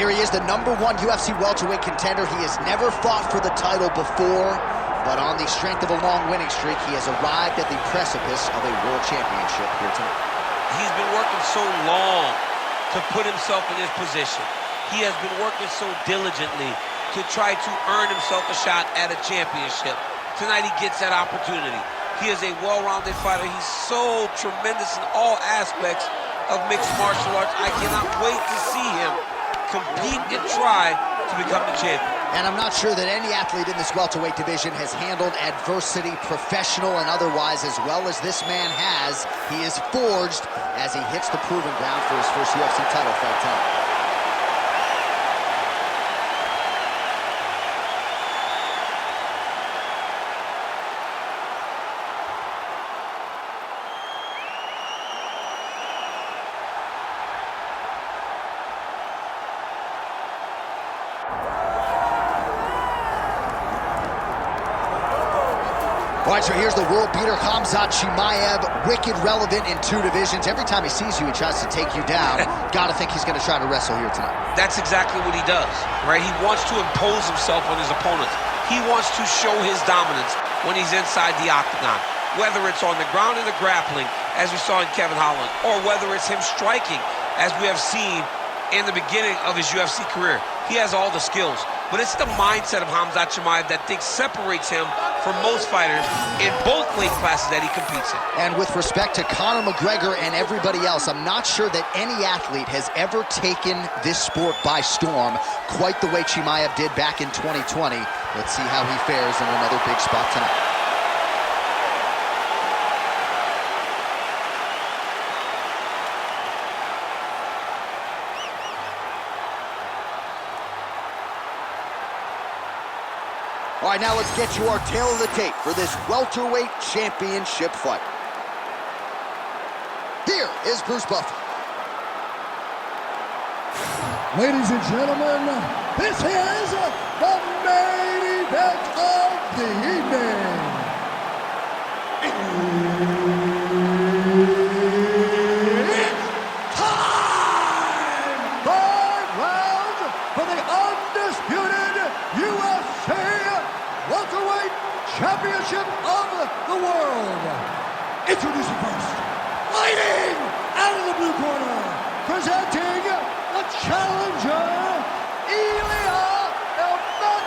here he is, the #1 UFC welterweight contender. He has never fought for the title before, but on the strength of a long winning streak, he has arrived at the precipice of a world championship here tonight. He's been working so long to put himself in this position. He has been working so diligently to try to earn himself a shot at a championship. Tonight he gets that opportunity. He is a well-rounded fighter. He's so tremendous in all aspects of mixed martial arts. I cannot wait to see him compete and try to become the champion. And I'm not sure that any athlete in this welterweight division has handled adversity, professional and otherwise, as well as this man has. He is forged as he hits the proving ground for his first UFC title fight tonight. All right, so here's the world beater, Khamzat Chimaev, wicked relevant in 2 divisions. Every time he sees you, he tries to take you down. Gotta think he's gonna try to wrestle here tonight. That's exactly what he does, right? He wants to impose himself on his opponents. He wants to show his dominance when he's inside the octagon, whether it's on the ground in the grappling, as we saw in Kevin Holland, or whether it's him striking, as we have seen in the beginning of his UFC career. He has all the skills, but it's the mindset of Khamzat Chimaev that separates him from most fighters in both weight classes that he competes in. And with respect to Conor McGregor and everybody else, I'm not sure that any athlete has ever taken this sport by storm quite the way Chimaev did back in 2020. Let's see how he fares in another big spot tonight. All right, now let's get you our tail of the tape for this welterweight championship fight. Here is Bruce Buffer. Ladies and gentlemen, this is the main event of the evening. It's time! 5 rounds for the undisputed UFC welterweight championship of the world. Introducing first, fighting out of the blue corner, presenting the challenger, Ilia Topuria.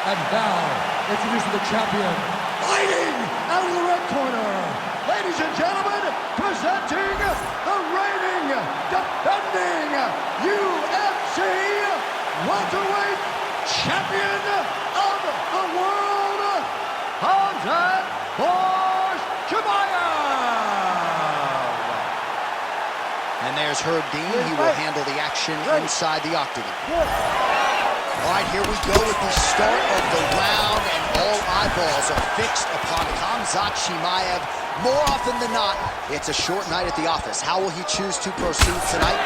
And now, introducing the champion, fighting out of the red corner, ladies and gentlemen, presenting the reigning, defending UFC welterweight champion of the world, Khamzat Chimaev. And there's Herb Dean. He will handle the action inside the octagon. All right, here we go with the start of the round, and all eyeballs are fixed upon Khamzat Chimaev. More often than not, it's a short night at the office. How will he choose to proceed tonight?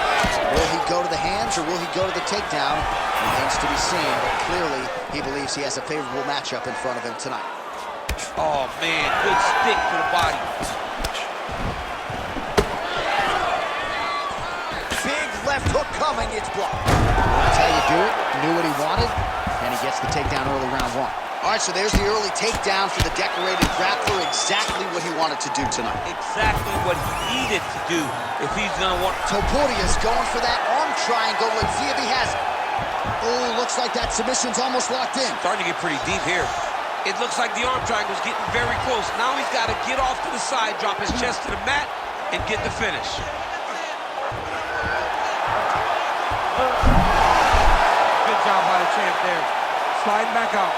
Will he go to the hands or will he go to the takedown? Remains to be seen, but clearly he believes he has a favorable matchup in front of him tonight. Oh, man, good stick to the body. Big left hook coming, it's blocked. That's how you do it. Knew what he wanted, and he gets the takedown early round 1. All right, so there's the early takedown for the decorated grappler. Exactly what he wanted to do tonight. Exactly what he needed to do if he's gonna want. Topuria's going for that arm triangle. Let's see if he has it. Oh, looks like that submission's almost locked in. Starting to get pretty deep here. It looks like the arm triangle's getting very close. Now he's got to get off to the side, drop his chest to the mat, and get the finish. Good job by the champ there. Sliding back out.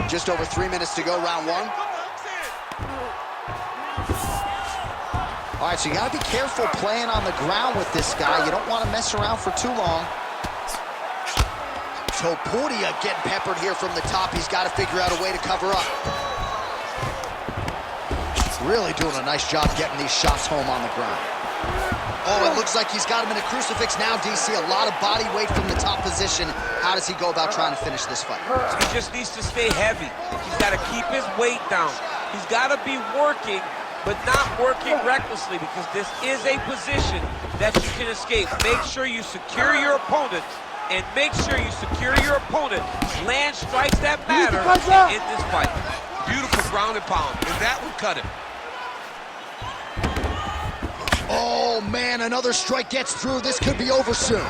Just over 3 minutes to go, round 1. All right, so you gotta be careful playing on the ground with this guy. You don't want to mess around for too long. Topuria getting peppered here from the top. He's got to figure out a way to cover up. Really doing a nice job getting these shots home on the ground. Oh, it looks like he's got him in a crucifix now, DC. A lot of body weight from the top position. How does he go about trying to finish this fight? He just needs to stay heavy. He's got to keep his weight down. He's got to be working, but not working recklessly, because this is a position that you can escape. Make sure you secure your opponent, and make sure you secure your opponent. Land strikes that matter in this fight. Beautiful ground and pound, and that would cut him. Oh, man, another strike gets through. This could be over soon.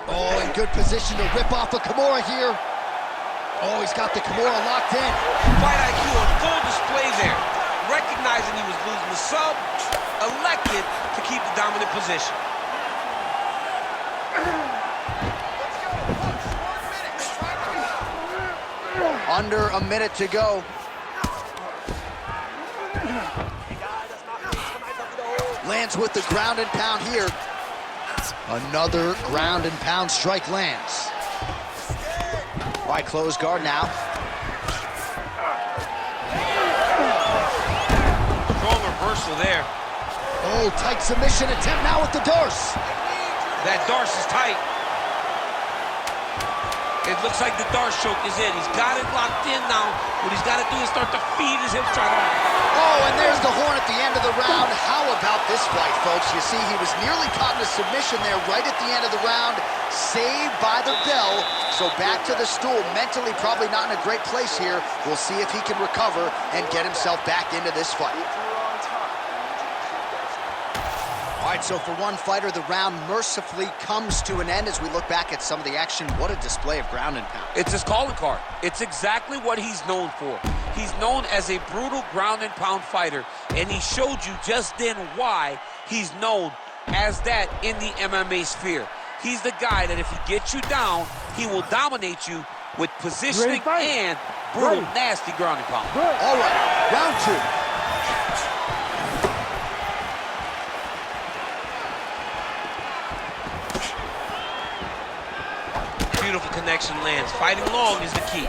Oh, in good position to rip off a Kimura here. Oh, he's got the Kimura locked in. Fight IQ on full display there. Recognizing he was losing the sub, elected to keep the dominant position. Under a minute to go. Lands with the ground and pound here. Another ground and pound strike lands. All right, close guard now. Strong reversal there. Oh, tight submission attempt now with the Darce. That Darce is tight. It looks like the Darce choke is in. He's got it locked in now. What he's got to do is start to feed his hips. Oh, and there's the horn at the end of the round. How about this fight, folks? You see, he was nearly caught in a submission there right at the end of the round. Saved by the bell. So back to the stool. Mentally probably not in a great place here. We'll see if he can recover and get himself back into this fight. All right, so for one fighter, the round mercifully comes to an end as we look back at some of the action. What a display of ground and pound. It's his calling card. It's exactly what he's known for. He's known as a brutal ground and pound fighter, and he showed you just then why he's known as that in the MMA sphere. He's the guy that if he gets you down, he will dominate you with positioning and brutal, nasty ground and pound. All right, round two. Beautiful connection lands. Fighting long is the key.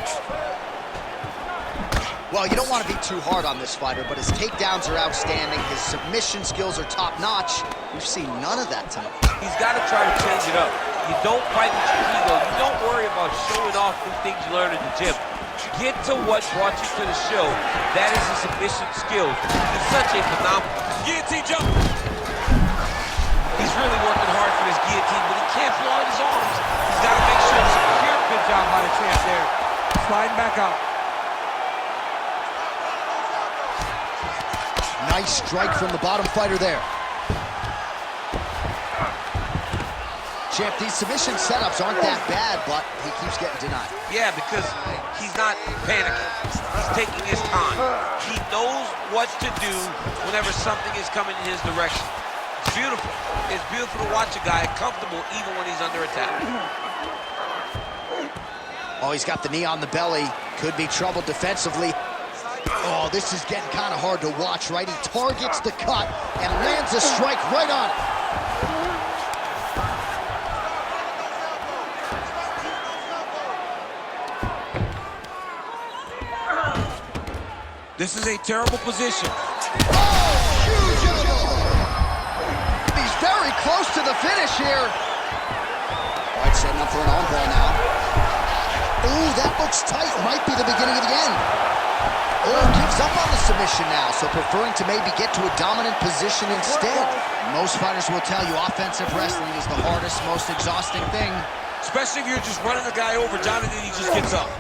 Well, you don't want to be too hard on this fighter, but his takedowns are outstanding. His submission skills are top-notch. We've seen none of that tonight. He's got to try to change it up. You don't fight with your ego. You don't worry about showing off new things you learned in the gym. Get to what brought you to the show. That is his submission skills. He's such a phenomenal guillotine jump. He's really working hard for this guillotine, but he can't blow out his arms. He's got to make sure it's secure. Good job by the champ there. Sliding back out. Nice strike from the bottom fighter there. Champ, these submission setups aren't that bad, but he keeps getting denied. Yeah, because he's not panicking. He's taking his time. He knows what to do whenever something is coming in his direction. It's beautiful. It's beautiful to watch a guy comfortable even when he's under attack. Oh, he's got the knee on the belly. Could be trouble defensively. Oh, this is getting kind of hard to watch, right? He targets the cut and lands a strike right on it. This is a terrible position. Oh, huge elbow! He's very close to the finish here. All right, setting up for an arm ball now. Ooh, that looks tight. Might be the beginning of the end. Oh, gives up on the submission now, so preferring to maybe get to a dominant position instead. Most fighters will tell you offensive wrestling is the hardest, most exhausting thing. Especially if you're just running the guy over, Johnny, then he just gets up.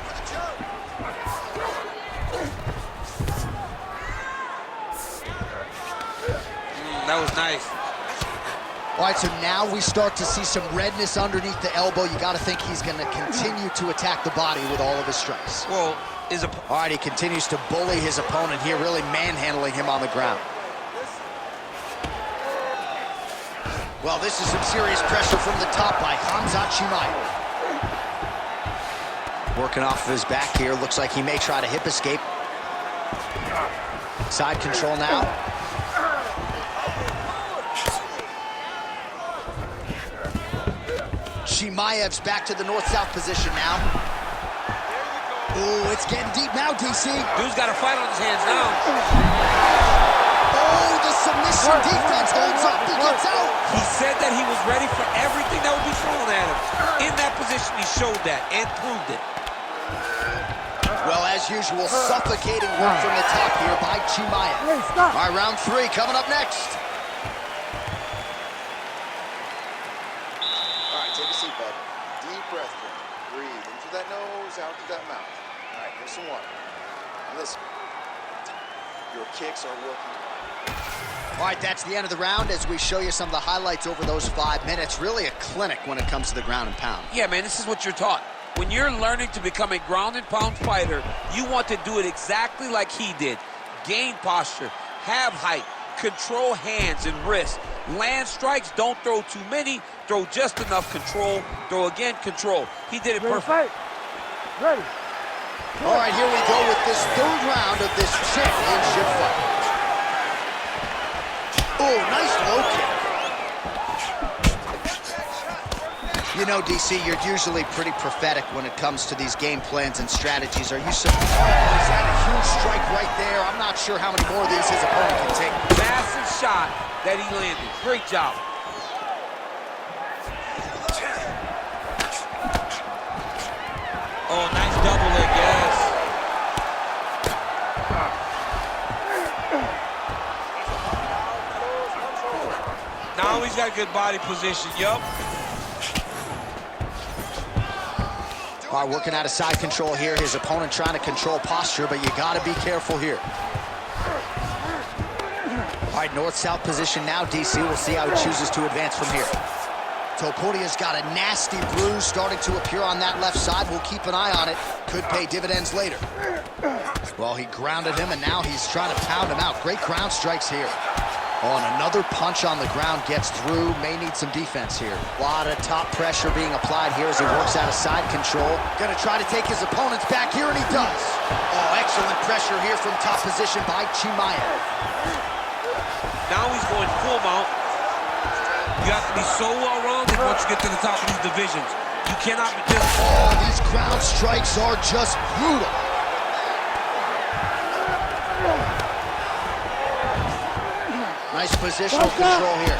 That was nice. All right, so now we start to see some redness underneath the elbow. You got to think he's going to continue to attack the body with all of his strikes. Well, all right, he continues to bully his opponent here, really manhandling him on the ground. Well, this is some serious pressure from the top by Khamzat Chimaev. Working off of his back here. Looks like he may try to hip escape. Side control now. Chimaev's back to the north-south position now. Ooh, it's getting deep now, DC. Dude's got a fight on his hands now. Oh, the submission defense holds up. He gets out. He said that he was ready for everything that would be thrown at him. In that position, he showed that and proved it. Well, as usual, suffocating work from the top here by Chimaev. All right, round 3 coming up next. All right, take a seat, bud. Deep breath, Jim. Breathe in through that nose, out through that mouth. All right, here's some water. Now listen, your kicks are working. All right, that's the end of the round as we show you some of the highlights over those 5 minutes. Really a clinic when it comes to the ground and pound. Yeah, man, this is what you're taught. When you're learning to become a ground and pound fighter, you want to do it exactly like he did. Gain posture, have height, control hands and wrists. Land strikes, don't throw too many, throw just enough, control, throw again, control. He did it perfect. Ready. All right, here we go with this 3rd round of this championship fight. Oh, nice low kick. You know, DC, you're usually pretty prophetic when it comes to these game plans and strategies. Are you surprised? Oh, is that a huge strike right there? I'm not sure how many more of these his opponent can take. Massive shot that he landed. Great job. Oh, nice double leg, yes. Now he's got good body position, yup. All right, working out of side control here. His opponent trying to control posture, but you got to be careful here. All right, north-south position now, DC. We'll see how he chooses to advance from here. Topuria's got a nasty bruise starting to appear on that left side. We'll keep an eye on it. Could pay dividends later. Well, he grounded him, and now he's trying to pound him out. Great ground strikes here. Oh, and another punch on the ground gets through. May need some defense here. A lot of top pressure being applied here as he works out of side control. Gonna try to take his opponents back here, and he does. Oh, excellent pressure here from top position by Chimaev. Now he's going full mount. You have to be so well-rounded once you get to the top of these divisions. You cannot be just... Oh, these ground strikes are just brutal. Nice positional control here.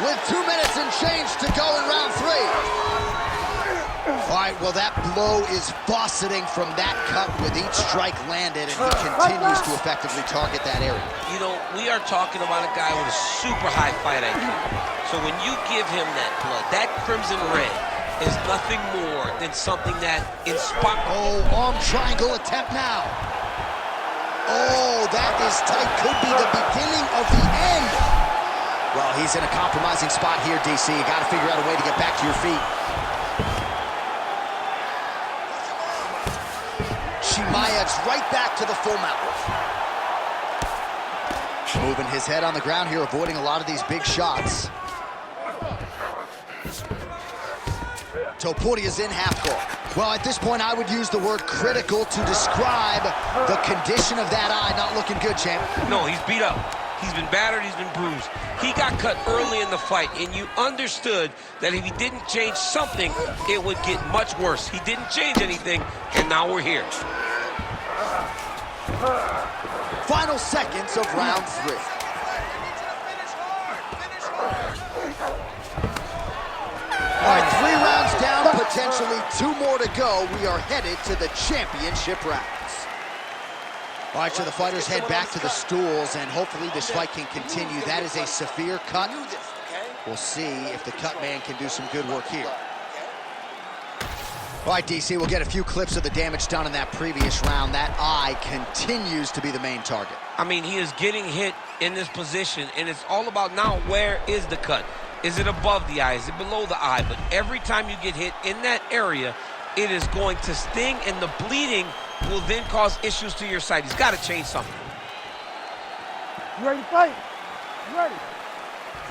With 2 minutes and change to go in round 3. All right, well, that blow is fauceting from that cut with each strike landed, and he continues to effectively target that area. You know, we are talking about a guy with a super high fight IQ. So when you give him that blood, that crimson red is nothing more than something that inspires. Oh, arm triangle attempt now. Oh, that is tight. Could be the beginning of the end. Well, he's in a compromising spot here, DC. You got to figure out a way to get back to your feet. Chimaev's right back to the full mount. Moving his head on the ground here, avoiding a lot of these big shots. Topuria's in half guard. Well, at this point, I would use the word critical to describe the condition of that eye. Not looking good, champ. No, he's beat up. He's been battered, he's been bruised. He got cut early in the fight, and you understood that if he didn't change something, it would get much worse. He didn't change anything, and now we're here. Final seconds of round 3. All right, 3 rounds down, potentially 2 more to go. We are headed to the championship rounds. All right, so the fighters head back to the stools, and hopefully this fight can continue. That is a severe cut. We'll see if the cut man can do some good work here. All right, DC, we'll get a few clips of the damage done in that previous round. That eye continues to be the main target. I mean, he is getting hit in this position, and it's all about now, where is the cut? Is it above the eye? Is it below the eye? But every time you get hit in that area, it is going to sting, and the bleeding will then cause issues to your side. He's got to change something. You ready to fight? You ready?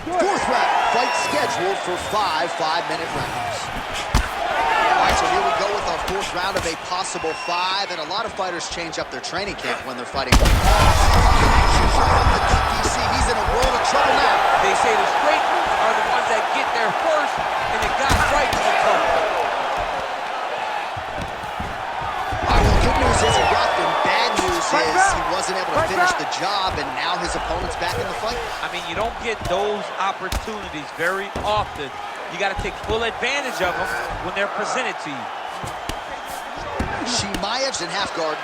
Fourth round, fight scheduled for 5 5-minute rounds. All right, so here we go with our 4th round of a possible 5, and a lot of fighters change up their training camp when they're fighting. DC, he's in a world of trouble now. They say the straight are the ones that get there first, and it got right to the cover. All right, is he wasn't able to finish the job, and now his opponent's back in the fight. I mean, you don't get those opportunities very often. You got to take full advantage of them when they're presented to you. Chimaev's in half guard.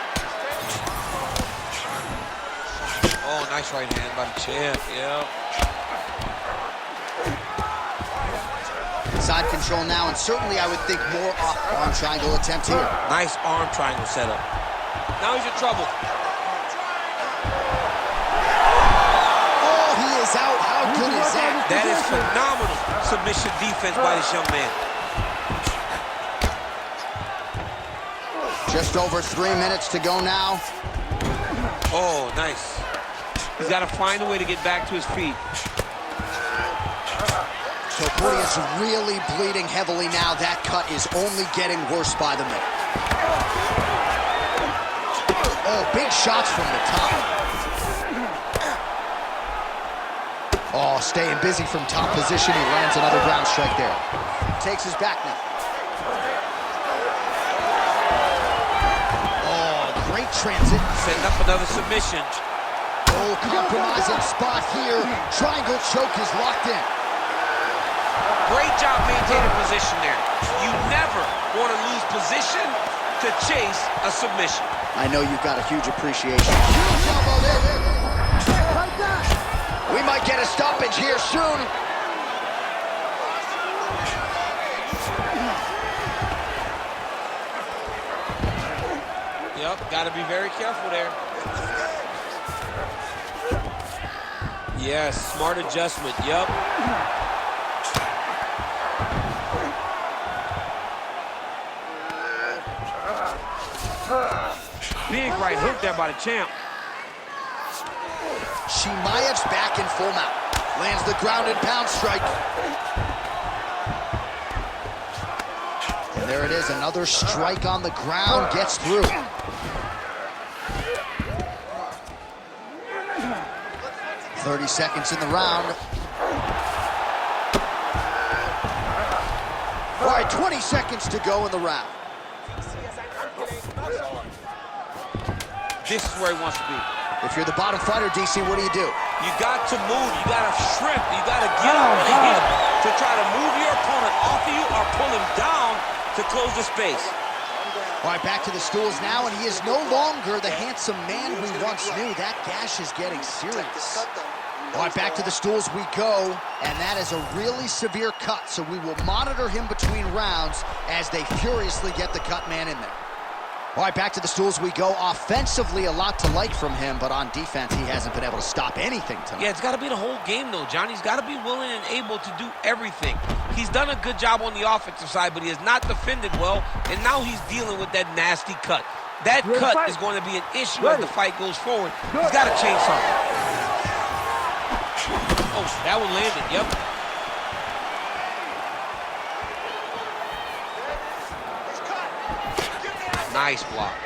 Oh, nice right hand by the champ, yeah. Side control now, and certainly I would think more off arm triangle attempt here. Nice arm triangle setup. Now he's in trouble. Oh, he is out. How good is that? That is phenomenal submission defense by this young man. Just over 3 minutes to go now. Oh, nice. He's got to find a way to get back to his feet. Topuria's really bleeding heavily now. That cut is only getting worse by the minute. Oh, big shots from the top. Oh, staying busy from top position. He lands another ground strike there. Takes his back now. Oh, great transit. Setting up another submission. Oh, compromising spot here. Triangle choke is locked in. Great job maintaining position there. You never want to lose position to chase a submission. I know you've got a huge appreciation. We might get a stoppage here soon. Yep, got to be very careful there. Yes, smart adjustment, yep. Big right hook there by the champ. Chimaev's back in full mount. Lands the ground and pound strike. And there it is, another strike on the ground, gets through. "30 seconds in the round. All right, 20 seconds to go in the round. This is where he wants to be. If you're the bottom fighter, DC, what do? You got to move, you got to shrimp, you got to get on the hip to try to move your opponent off of you or pull him down to close the space. All right, back to the stools now, and he is no longer the handsome man we once knew. That gash is getting serious. All right, back to the stools we go, and that is a really severe cut, so we will monitor him between rounds as they furiously get the cut man in there. All right, back to the stools we go. Offensively, a lot to like from him, but on defense, he hasn't been able to stop anything tonight. Yeah, it's got to be the whole game, though, John. He's got to be willing and able to do everything. He's done a good job on the offensive side, but he has not defended well, and now he's dealing with that nasty cut. That cut is going to be an issue as the fight goes forward. He's got to change something. Oh, that one landed, yep. Nice block.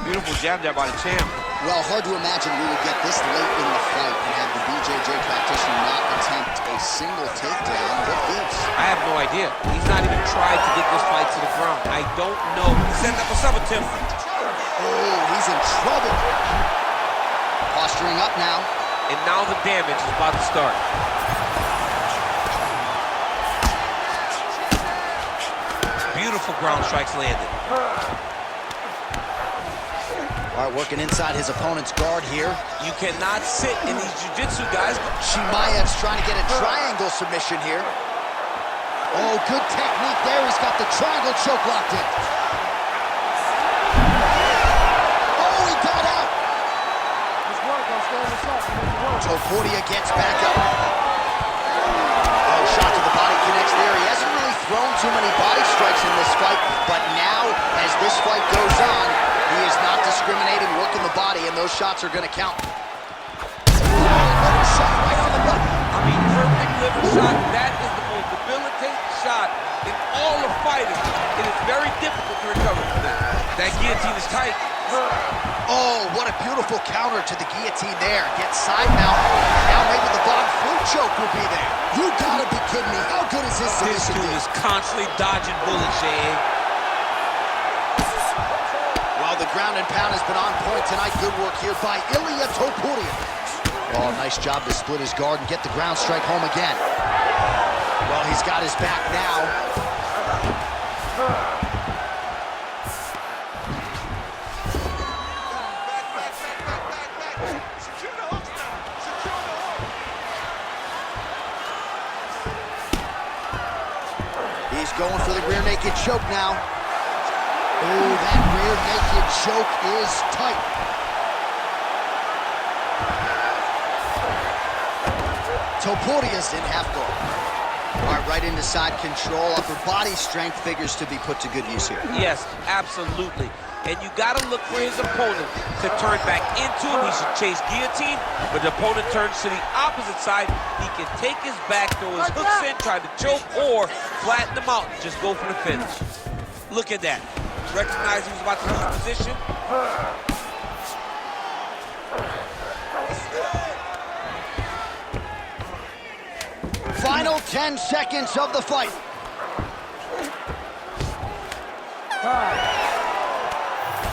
Beautiful jab there by the champ. Well, hard to imagine we would get this late in the fight and have the BJJ practitioner not attempt a single takedown. What gives? I have no idea. He's not even tried to get this fight to the ground. I don't know. He's setting up a sub attempt. Oh, he's in trouble. Posturing up now. And now the damage is about to start. Beautiful ground strikes landed. All right, working inside his opponent's guard here. You cannot sit in these jiu-jitsu guys. Chimaev's trying to get a triangle submission here. Oh, good technique there. He's got the triangle choke locked in. Oh, he got out. Topuria gets back up. Oh, shot to the body connects there. He hasn't really thrown too many body strikes in this fight, but now, as this fight goes on, he is not discriminating, working the body, and those shots are going to count. Another shot right on the button. I mean, perfect liver shot. That is the most debilitating shot in all of fighting. It is very difficult to recover from that. That guillotine is tight. Oh, what a beautiful counter to the guillotine there. Gets side mount. Now maybe the Von Flue choke will be there. You gotta be kidding me. How good is this This submission? dude is constantly dodging bullets, Shane. Well, the ground and pound has been on point tonight. Good work here by Ilia Topuria. Oh, nice job to split his guard and get the ground strike home again. Well, he's got his back now. He's going for the rear naked choke now. Oh, that rear naked choke is tight. Topuria's in half guard. All right, right into side control. Upper body strength figures to be put to good use here. Yes, absolutely. And you got to look for his opponent to turn back into him. He should chase guillotine, but the opponent turns to the opposite side. He can take his back, throw his hooks in, try to choke, or flatten him out and just go for the finish. Look at that. Recognize he was about to lose position. Final 10 seconds of the fight.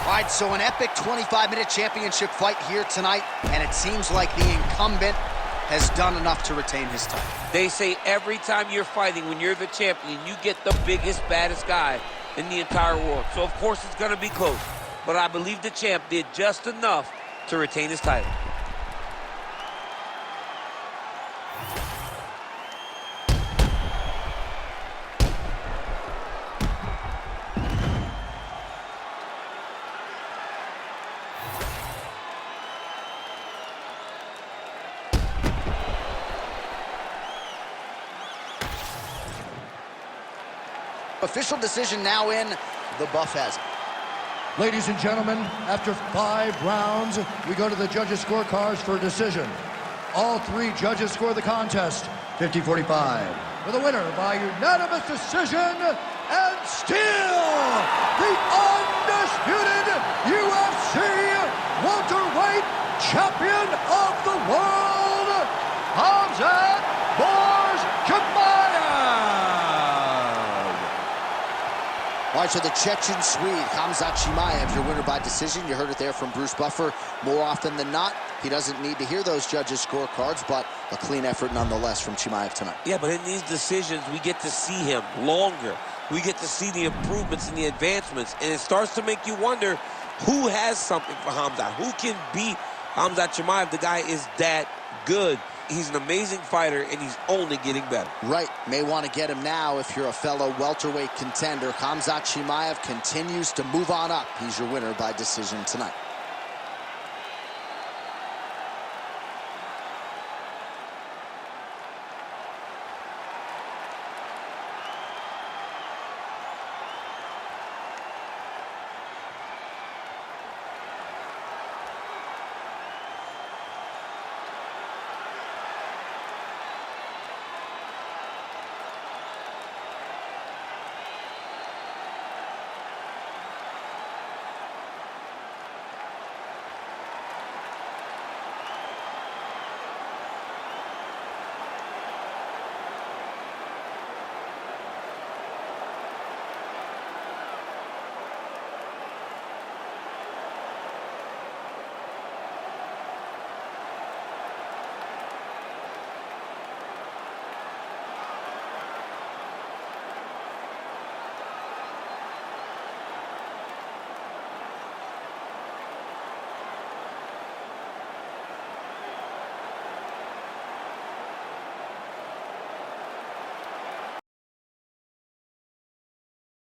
All right, so an epic 25-minute championship fight here tonight, and it seems like the incumbent has done enough to retain his title. They say every time you're fighting, when you're the champion, you get the biggest, baddest guy in the entire world. So, of course, it's going to be close. But I believe the champ did just enough to retain his title. Official decision now in. The buff has it. Ladies and gentlemen, after 5 rounds, we go to the judges' scorecards for a decision. All 3 judges score the contest 50-45. For the winner by unanimous decision, and still the undisputed UFC welterweight champion of the world, Khamzat Chimaev. All right, so the Chechen Swede, Khamzat Chimaev, your winner by decision. You heard it there from Bruce Buffer. More often than not, he doesn't need to hear those judges' scorecards, but a clean effort nonetheless from Chimaev tonight. Yeah, but in these decisions, we get to see him longer. We get to see the improvements and the advancements, and it starts to make you wonder who has something for Khamzat. Who can beat Khamzat Chimaev? The guy is that good. He's an amazing fighter, and he's only getting better. Right. May want to get him now if you're a fellow welterweight contender. Khamzat Chimaev continues to move on up. He's your winner by decision tonight.